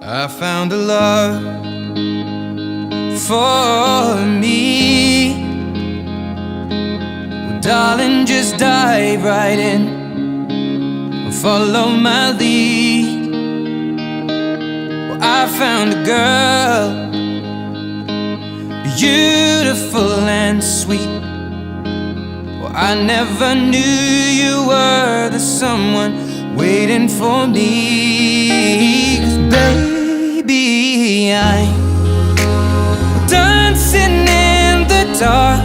I found a love for me. Well, darling, just dive right in, follow my lead. Well, I found a girl, beautiful and sweet. Well, I never knew you were the someone waiting for me. 'Cause baby, I'm dancing in the dark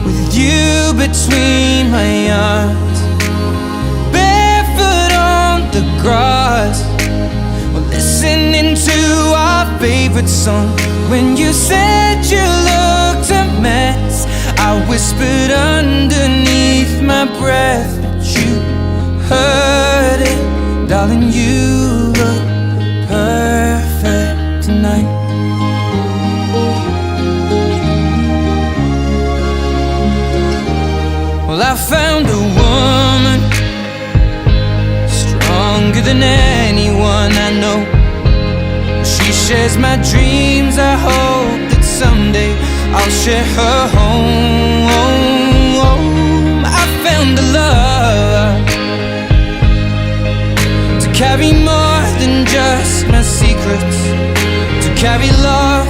with you between my arms, barefoot on the grass, well, listening to our favorite song. When you said you looked a mess, I whispered underneath my breath, but you heard it. Darling, you look perfect tonight. Well, I found a woman stronger than anyone I know. She shares my dreams. I hope that someday I'll share her home. I found a love to carry more than just my secrets, to carry love,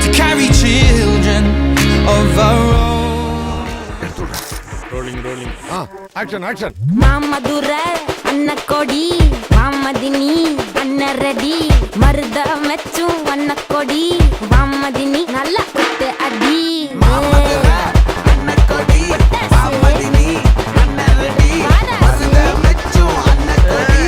to carry children of our own. Rolling. Action. Mama Dura, Anna Kodi, Mama Dini, Anna Reddy, Marda Mechu, Anna Kodi, Mama Dini, Nalla Kutte Adi. Mama Dura, Anna Kodi, Mama Dini, Anna Reddy, Marda Mechu, Anna Kodi.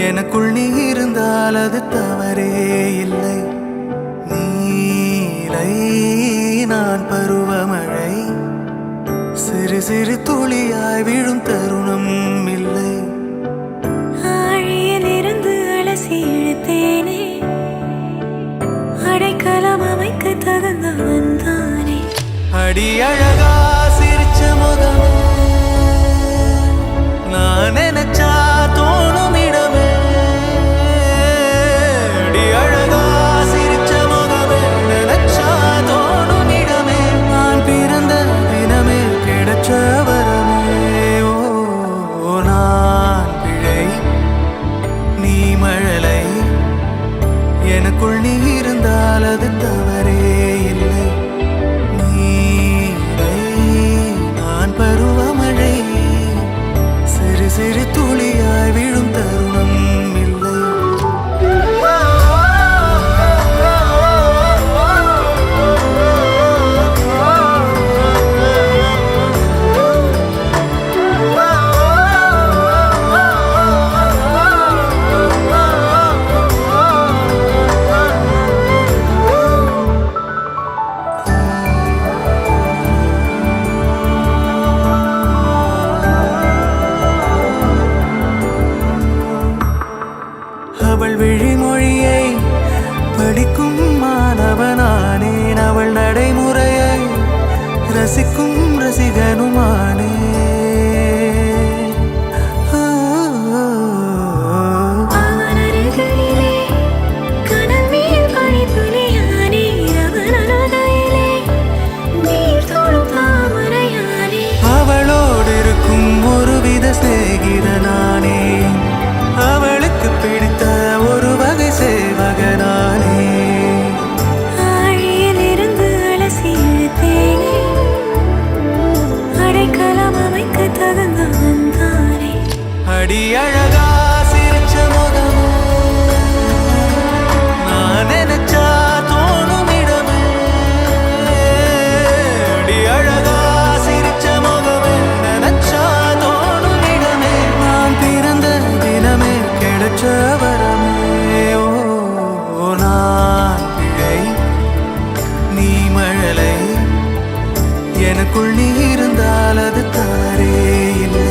எனக்குள் நீ இருந்தால் அது தவறே இல்லை. நீலை நான் பருவமழை, சிறு சிறு துளியாய் விழும் தருணம் இல்லை. ஆழியிலிருந்து அலசி இழுத்தேனே, அடைக்கலம் அமைக்க தகுந்தவன் தானே. அடி அழகா சிரிச்ச முகமே, நான் நினைச்சா தோணும் இடமே. அடி அழகா சிரிச்ச முகமே, நினைச்சா தோணும் இடமே. நான் பிறந்த தினமே கிடைச்ச வரமே. ஓ நான் பிழை, நீ மழலை, எனக்குள் நீ இருந்தால் அது தவறே இல்லை. நான் பருவமழை, சிறு சிறு எனக்குள் நீ இருந்தால் அது தாரே இல்லை